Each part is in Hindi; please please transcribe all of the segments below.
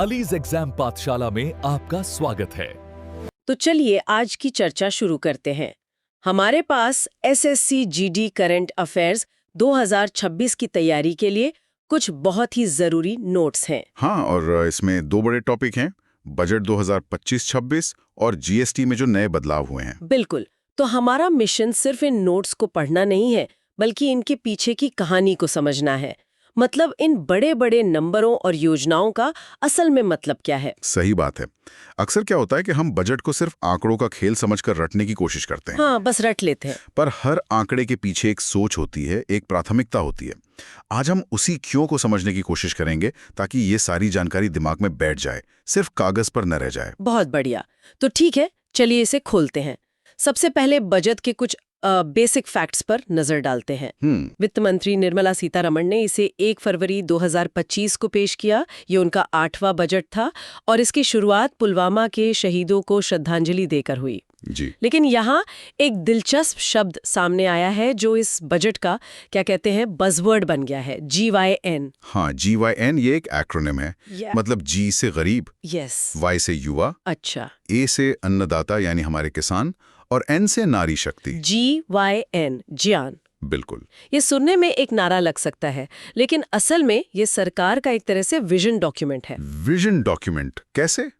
अलीज एग्जाम पाठशाला में आपका स्वागत है। तो चलिए आज की चर्चा शुरू करते हैं। हमारे पास एसएससी जीडी करंट अफेयर्स 2026 की तैयारी के लिए कुछ बहुत ही जरूरी नोट्स हैं। हाँ, और इसमें दो बड़े टॉपिक हैं, बजट 2025-26 और जीएसटी में जो नए बदलाव हुए हैं। बिल्कुल। तो हमारा मिशन सिर्फ इन नोट्स को पढ़ना नहीं है, बल्कि इनके पीछे की कहानी को समझना है। मतलब इन बड़े बड़े नंबरों और योजनाओं का असल में मतलब क्या है। सही बात है। अक्सर क्या होता है कि हम बजट को सिर्फ आंकड़ों का खेल समझकर रटने की कोशिश करते हैं। हाँ, बस रट लेते हैं। पर हर आंकड़े के पीछे एक सोच होती है, एक प्राथमिकता होती है। आज हम उसी क्यों को समझने की कोशिश करेंगे ताकि ये सारी जानकारी दिमाग में बैठ जाए, सिर्फ कागज पर न रह जाए। बहुत बढ़िया। तो ठीक है, चलिए इसे खोलते हैं। सबसे पहले बजट के कुछ बेसिक फैक्ट्स पर नजर डालते हैं। वित्त मंत्री निर्मला सीतारमण ने इसे 1 फरवरी 2025 को पेश किया। ये उनका 8वां बजट था और इसकी शुरुआत पुलवामा के शहीदों को श्रद्धांजलि देकर हुई। जी। लेकिन यहाँ एक दिलचस्प शब्द सामने आया है जो इस बजट का क्या कहते हैं बज़वर्ड बन गया है, GYN। हाँ, GYN ये एक एक्रोनिम है। मतलब G से गरीब, Y से युवा, अच्छा, A से अन्नदाता यानी हमारे किसान और N से नारी शक्ति। GYN, ज्ञान। बिल्कुल। ये सुनने में एक नारा लग सकता है, लेकिन असल में ये सरकार का एक तरह से विजन डॉक्यूमेंट है। विजन डॉक्यूमेंट कैसे?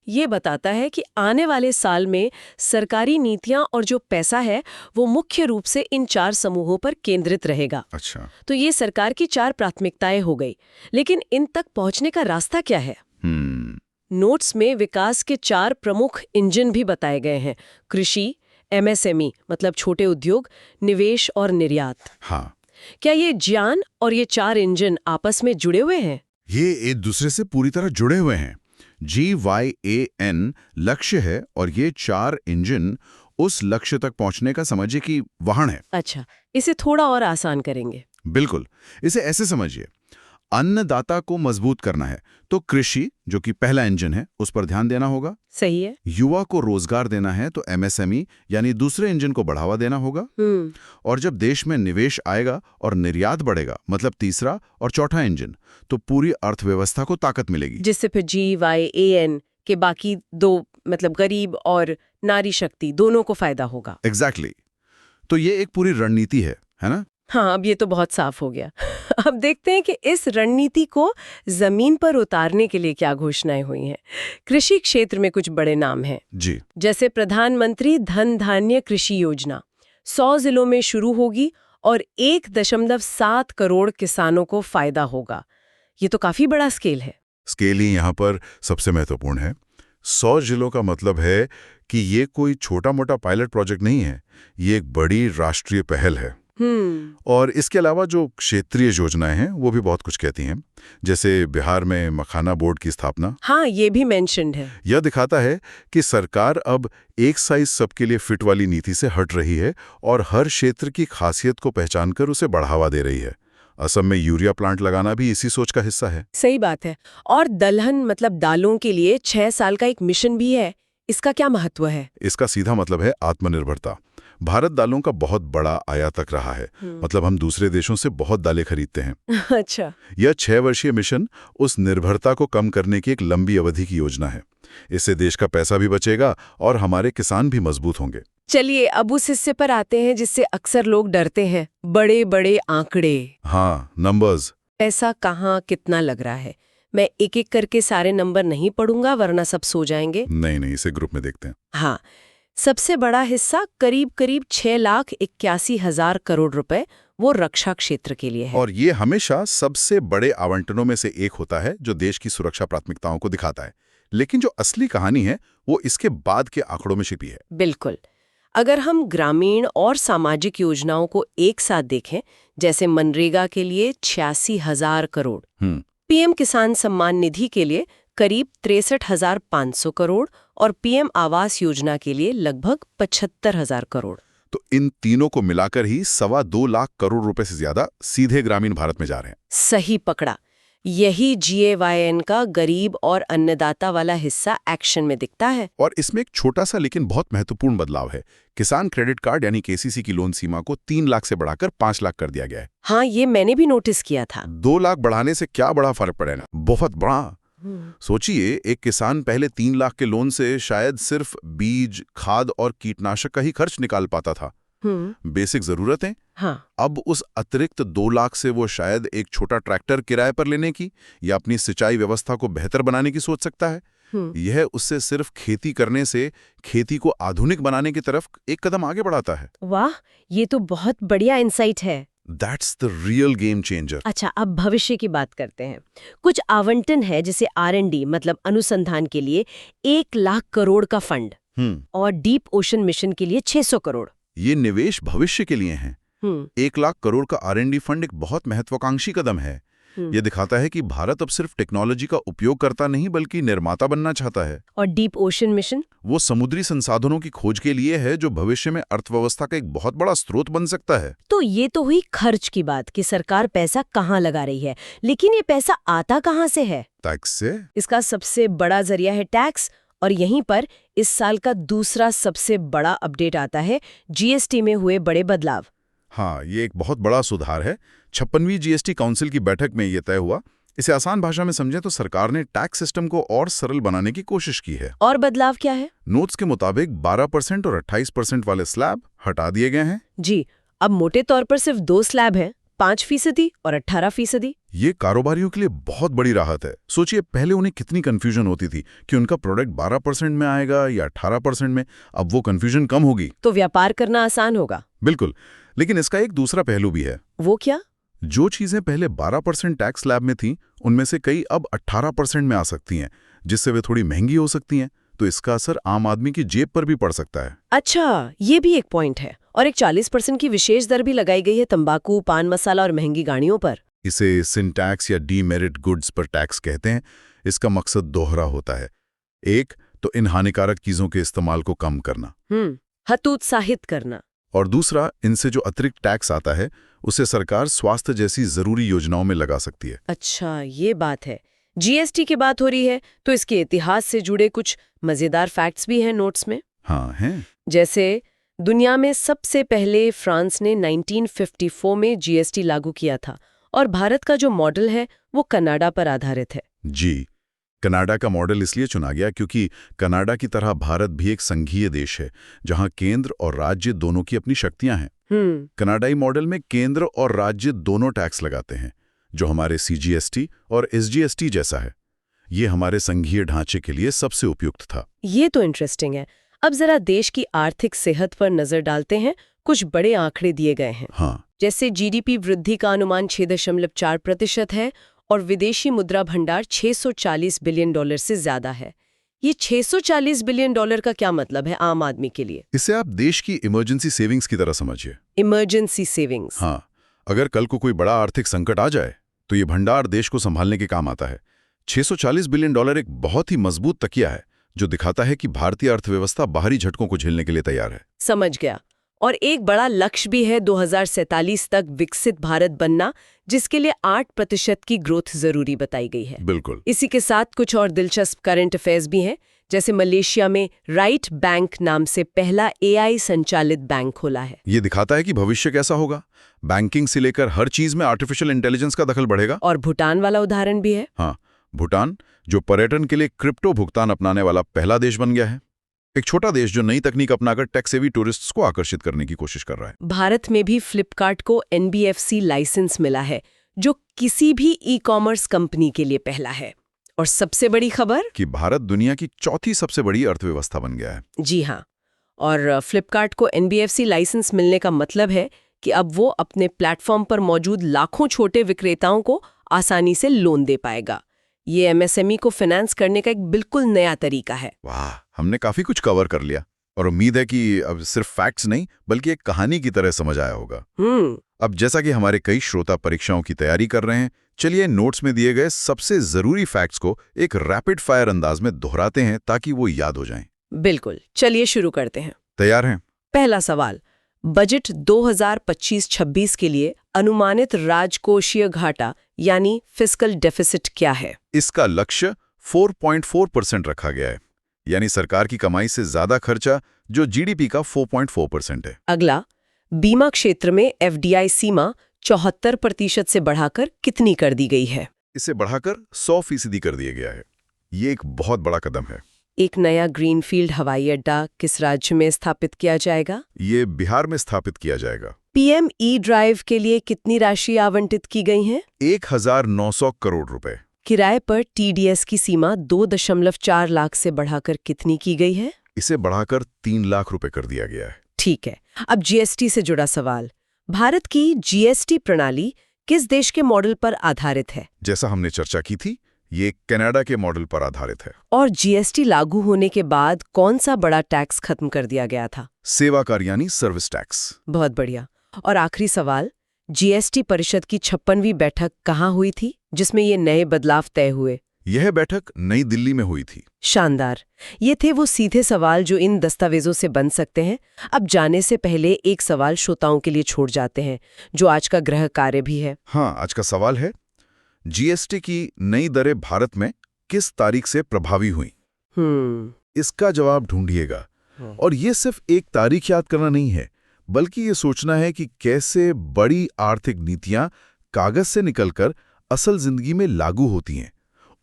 ये बताता है कि आने वाले साल में सरकारी नीतियां और जो पैसा है वो मुख्य रूप से इन 4 समूहों पर केंद्रित रहेगा। अच्छा। तो ये सरकार की 4 प्राथमिकताएं हो गई, लेकिन इन तक पहुंचने का रास्ता क्या है? नोट्स में विकास के 4 प्रमुख इंजन भी बताए गए हैं। कृषि, MSME मतलब छोटे उद्योग, निवेश और निर्यात। हाँ। क्या ये ज्ञान और ये 4 इंजन आपस में जुड़े हुए हैं? ये एक दूसरे से पूरी तरह जुड़े हुए हैं। GYAN लक्ष्य है और ये 4 इंजन उस लक्ष्य तक पहुंचने का समझिए कि वाहन है। अच्छा, इसे थोड़ा और आसान करेंगे। बिल्कुल, इसे ऐसे समझिए, अन्नदाता को मजबूत करना है तो कृषि, जो कि पहला इंजन है, उस पर ध्यान देना होगा। सही है। युवा को रोजगार देना है तो MSME यानी दूसरे इंजन को बढ़ावा देना होगा। और जब देश में निवेश आएगा और निर्यात बढ़ेगा, मतलब तीसरा और चौथा इंजन, तो पूरी अर्थव्यवस्था को ताकत मिलेगी। जिससे फिर GYAN के बाकी 2 मतलब गरीब और नारी शक्ति दोनों को फायदा होगा। एग्जैक्टली। तो ये एक पूरी रणनीति है ना? हाँ, अब ये तो बहुत साफ हो गया। अब देखते हैं कि इस रणनीति को जमीन पर उतारने के लिए क्या घोषणाएं हुई हैं। कृषि क्षेत्र में कुछ बड़े नाम हैं जी। जैसे प्रधानमंत्री धन धान्य कृषि योजना 100 जिलों में शुरू होगी और 1.7 करोड़ किसानों को फायदा होगा। ये तो काफी बड़ा स्केल है। स्केल ही यहाँ पर सबसे महत्वपूर्ण है। 100 जिलों का मतलब है कि ये कोई छोटा मोटा पायलट प्रोजेक्ट नहीं है, ये एक बड़ी राष्ट्रीय पहल है। और इसके अलावा जो क्षेत्रीय योजनाएं हैं वो भी बहुत कुछ कहती हैं, जैसे बिहार में मखाना बोर्ड की स्थापना। हाँ, ये भी मेंशन्ड है। यह दिखाता है कि सरकार अब एक साइज सबके लिए फिट वाली नीति से हट रही है और हर क्षेत्र की खासियत को पहचानकर उसे बढ़ावा दे रही है। असम में यूरिया प्लांट लगाना भी इसी सोच का हिस्सा है। सही बात है। और दलहन मतलब दालों के लिए 6 साल का एक मिशन भी है। इसका क्या महत्व है? इसका सीधा मतलब है आत्मनिर्भरता। भारत दालों का बहुत बड़ा आयातक रहा है। मतलब हम दूसरे देशों से बहुत दालें खरीदते हैं। अच्छा। यह 6 वर्षीय मिशन उस निर्भरता को कम करने की एक लंबी अवधि की योजना है। इससे देश का पैसा भी बचेगा और हमारे किसान भी मजबूत होंगे। चलिए अब उस हिस्से पर आते हैं जिससे अक्सर लोग डरते हैं, बड़े बड़े आंकड़े। हाँ, नंबर्स। पैसा कहाँ कितना लग रहा है? मैं एक एक करके सारे नंबर नहीं पढ़ूंगा वरना सब सो जाएंगे। नहीं, इसे ग्रुप में देखते हैं। हाँ, सबसे बड़ा हिस्सा करीब 6,81,000 करोड़ रुपए वो रक्षा क्षेत्र के लिए है। और ये हमेशा सबसे बड़े आवंटनों में से एक होता है जो देश की सुरक्षा प्राथमिकताओं को दिखाता है। लेकिन जो असली कहानी है वो इसके बाद के आंकड़ों में छिपी है। बिल्कुल। अगर हम ग्रामीण और सामाजिक योजनाओं को एक साथ देखें, जैसे मनरेगा के लिए 86,000 करोड़, PM किसान सम्मान निधि के लिए करीब 63,500 करोड़ और PM आवास योजना के लिए लगभग 75,000 करोड़। तो इन तीनों को मिलाकर ही 2.25 लाख करोड़ रुपए से ज्यादा सीधे ग्रामीण भारत में जा रहे हैं। सही पकड़ा। यही GAYN का गरीब और अन्नदाता वाला हिस्सा एक्शन में दिखता है। और इसमें एक छोटा सा लेकिन बहुत महत्वपूर्ण बदलाव है। किसान क्रेडिट कार्ड यानी KCC की लोन सीमा को 3 लाख से बढ़ाकर 5 लाख कर दिया गया है। हाँ, ये मैंने भी नोटिस किया था। 2 लाख बढ़ाने से क्या बड़ा फर्क पड़ेगा? बहुत बड़ा। सोचिए, एक किसान पहले 3 लाख के लोन से शायद सिर्फ बीज, खाद और कीटनाशक का ही खर्च निकाल पाता था। बेसिक जरूरतें। हाँ। अब उस अतिरिक्त 2 लाख से वो शायद एक छोटा ट्रैक्टर किराए पर लेने की या अपनी सिंचाई व्यवस्था को बेहतर बनाने की सोच सकता है। यह उससे सिर्फ खेती करने से खेती को आधुनिक बनाने की तरफ एक कदम आगे बढ़ाता है। वाह, ये तो बहुत बढ़िया इंसाइट है। That's the real game changer. अच्छा, अब भविष्य की बात करते हैं। कुछ आवंटन है जैसे R&D मतलब अनुसंधान के लिए 1 लाख करोड़ का फंड और डीप ओशन मिशन के लिए 600 करोड़। ये निवेश भविष्य के लिए हैं। 1 लाख करोड़ का R&D फंड एक बहुत महत्वाकांक्षी कदम है। यह दिखाता है कि भारत अब सिर्फ टेक्नोलॉजी का उपयोग करता नहीं बल्कि निर्माता बनना चाहता है। और डीप ओशन मिशन? वो समुद्री संसाधनों की खोज के लिए है जो भविष्य में अर्थव्यवस्था का एक बहुत बड़ा स्रोत बन सकता है। तो ये तो हुई खर्च की बात कि सरकार पैसा कहाँ लगा रही है, लेकिन ये पैसा आता कहाँ से है? टैक्स से। इसका सबसे बड़ा जरिया है टैक्स। और यहीं पर इस साल का दूसरा सबसे बड़ा अपडेट आता है, जीएसटी में हुए बड़े बदलाव। हाँ, ये एक बहुत बड़ा सुधार है। 56वीं जीएसटी काउंसिल की बैठक में ये तय हुआ। इसे आसान भाषा में समझें तो सरकार ने टैक्स सिस्टम को और सरल बनाने की कोशिश की है। और बदलाव क्या है? नोट्स के मुताबिक 12% और 28% वाले स्लैब हटा दिए गए हैं। जी, अब मोटे तौर पर सिर्फ 2 स्लैब हैं, 5% और 18%। ये कारोबारियों के लिए बहुत बड़ी राहत है। सोचिए, पहले उन्हें कितनी कंफ्यूजन होती थी कि उनका प्रोडक्ट 12% में आएगा या 18% में। अब वो कंफ्यूजन कम होगी तो व्यापार करना आसान होगा। बिल्कुल, लेकिन इसका एक दूसरा पहलू भी है। वो क्या? जो चीजें पहले 12% टैक्स स्लैब में थीं, उनमें से कई अब 18% में आ सकती हैं, जिससे वे थोड़ी महंगी हो सकती हैं। तो इसका असर आम आदमी की जेब पर भी पड़ सकता है। अच्छा, ये भी एक पॉइंट है। और एक 40% की विशेष दर भी लगाई गई है तंबाकू, पान मसाला और महंगी गाड़ियों पर। इसे सिन टैक्स या डीमेरिट गुड्स पर टैक्स कहते हैं। इसका मकसद दोहरा होता है। एक तो इन हानिकारक चीजों के इस्तेमाल को कम करना, हतोत्साहित करना, और दूसरा, इनसे जो अतिरिक्त टैक्स आता है उसे सरकार स्वास्थ्य जैसी जरूरी योजनाओं में लगा सकती है। अच्छा, ये बात है। जीएसटी की बात हो रही है तो इसके इतिहास से जुड़े कुछ मजेदार फैक्ट्स भी हैं नोट्स में। हाँ हैं। जैसे दुनिया में सबसे पहले फ्रांस ने 1954 में जीएसटी लागू किया था और भारत का जो मॉडल है वो कनाडा पर आधारित है। जी, कनाडा का मॉडल इसलिए चुना गया क्योंकि कनाडा की तरह भारत भी एक संघीय देश है जहां केंद्र और राज्य दोनों की अपनी शक्तियां हैं। कनाडाई मॉडल में केंद्र और राज्य दोनों टैक्स लगाते हैं, जो हमारे सीजीएसटी और एसजीएसटी जैसा है। ये हमारे संघीय ढांचे के लिए सबसे उपयुक्त था। ये तो इंटरेस्टिंग है। अब जरा देश की आर्थिक सेहत पर नजर डालते हैं। कुछ बड़े आंकड़े दिए गए हैं। हाँ। जैसे जीडीपी वृद्धि का अनुमान 6.4% है और विदेशी मुद्रा भंडार $640 बिलियन से ज्यादा है। ये $640 बिलियन का क्या मतलब है आम आदमी के लिए? इसे आप देश की इमरजेंसी सेविंग्स की तरह समझिए। Emergency savings? हाँ, अगर कल को कोई बड़ा आर्थिक संकट आ जाए तो ये भंडार देश को संभालने के काम आता है। $640 बिलियन एक बहुत ही मजबूत तकिया है जो दिखाता है कि भारतीय अर्थव्यवस्था बाहरी झटकों को झेलने के लिए तैयार है। समझ गया। और एक बड़ा लक्ष्य भी है 2047 तक विकसित भारत बनना, जिसके लिए 8% की ग्रोथ जरूरी बताई गई है। बिल्कुल। इसी के साथ कुछ और दिलचस्प करंट अफेयर्स भी हैं। जैसे मलेशिया में राइट बैंक नाम से पहला एआई संचालित बैंक खोला है। ये दिखाता है कि भविष्य कैसा होगा। बैंकिंग से लेकर हर चीज में आर्टिफिशियल इंटेलिजेंस का दखल बढ़ेगा। और भूटान वाला उदाहरण भी है। हाँ, भूटान जो पर्यटन के लिए क्रिप्टो भुगतान अपनाने वाला पहला देश बन गया है। एक छोटा देश जो नई तकनीक अपनाकर टेक सेवी टूरिस्ट्स को आकर्षित करने की कोशिश कर रहा है। भारत में भी फ्लिपकार्ट को एनबीएफसी लाइसेंस मिला है, जो किसी भी ई कॉमर्स कंपनी के लिए पहला है। और सबसे बड़ी खबर कि भारत दुनिया की चौथी सबसे बड़ी अर्थव्यवस्था बन गया है। जी हाँ, और फ्लिपकार्ट को एनबीएफसी लाइसेंस मिलने का मतलब है कि अब वो अपने प्लेटफॉर्म पर मौजूद लाखों छोटे विक्रेताओं को आसानी से लोन दे पाएगा। ये एमएसएमई को फाइनेंस करने का एक बिल्कुल नया तरीका है। वाह, हमने काफी कुछ कवर कर लिया और उम्मीद है कि अब सिर्फ फैक्ट्स नहीं बल्कि एक कहानी की तरह समझ आया होगा। अब जैसा कि हमारे कई श्रोता परीक्षाओं की तैयारी कर रहे हैं, चलिए नोट्स में दिए गए सबसे जरूरी फैक्ट्स को एक रैपिड फायर अंदाज में दोहराते हैं ताकि वो याद हो जाएं। बिल्कुल, चलिए शुरू करते हैं। तैयार हैं? पहला सवाल, बजट 2025-26 के लिए अनुमानित राजकोषीय घाटा यानी फिस्कल डेफिसिट क्या है? इसका लक्ष्य 4.4% रखा गया है, यानी सरकार की कमाई से ज्यादा खर्चा, जो जीडीपी का 4.4% है। अगला, बीमा क्षेत्र में एफडीआई सीमा 74% से बढ़ाकर कितनी कर दी गई है? इसे बढ़ाकर 100% कर दिया गया है। ये एक बहुत बड़ा कदम है। एक नया ग्रीनफील्ड हवाई अड्डा किस राज्य में स्थापित किया जाएगा? ये बिहार में स्थापित किया जाएगा। पीएम ई ड्राइव के लिए कितनी राशि आवंटित की गई है? 1900 करोड़ रुपए। किराए पर टीडीएस की सीमा 2.4 लाख से बढ़ाकर कितनी की गई है? इसे बढ़ाकर 3 लाख रुपए कर दिया गया है। ठीक है, अब जीएसटी से जुड़ा सवाल। भारत की जीएसटी प्रणाली किस देश के मॉडल पर आधारित है? जैसा हमने चर्चा की थी, ये कनाडा के मॉडल पर आधारित है। और जीएसटी लागू होने के बाद कौन सा बड़ा टैक्स खत्म कर दिया गया था? सेवा कर यानी सर्विस टैक्स। बहुत बढ़िया। और आखिरी सवाल, जीएसटी परिषद की 56वीं बैठक कहाँ हुई थी जिसमें ये नए बदलाव तय हुए? यह बैठक नई दिल्ली में हुई थी। शानदार। ये थे वो सीधे सवाल जो इन दस्तावेजों से बन सकते हैं। अब जाने से पहले एक सवाल श्रोताओं के लिए छोड़ जाते हैं, जो आज का गृह कार्य भी है। हाँ, आज का सवाल है, जीएसटी की नई दरें भारत में किस तारीख से प्रभावी हुई? इसका जवाब ढूंढिएगा। और ये सिर्फ एक तारीख याद करना नहीं है, बल्कि ये सोचना है कि कैसे बड़ी आर्थिक नीतियां कागज से निकलकर असल जिंदगी में लागू होती हैं।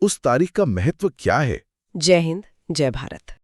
उस तारीख का महत्व क्या है? जय हिंद, जय भारत।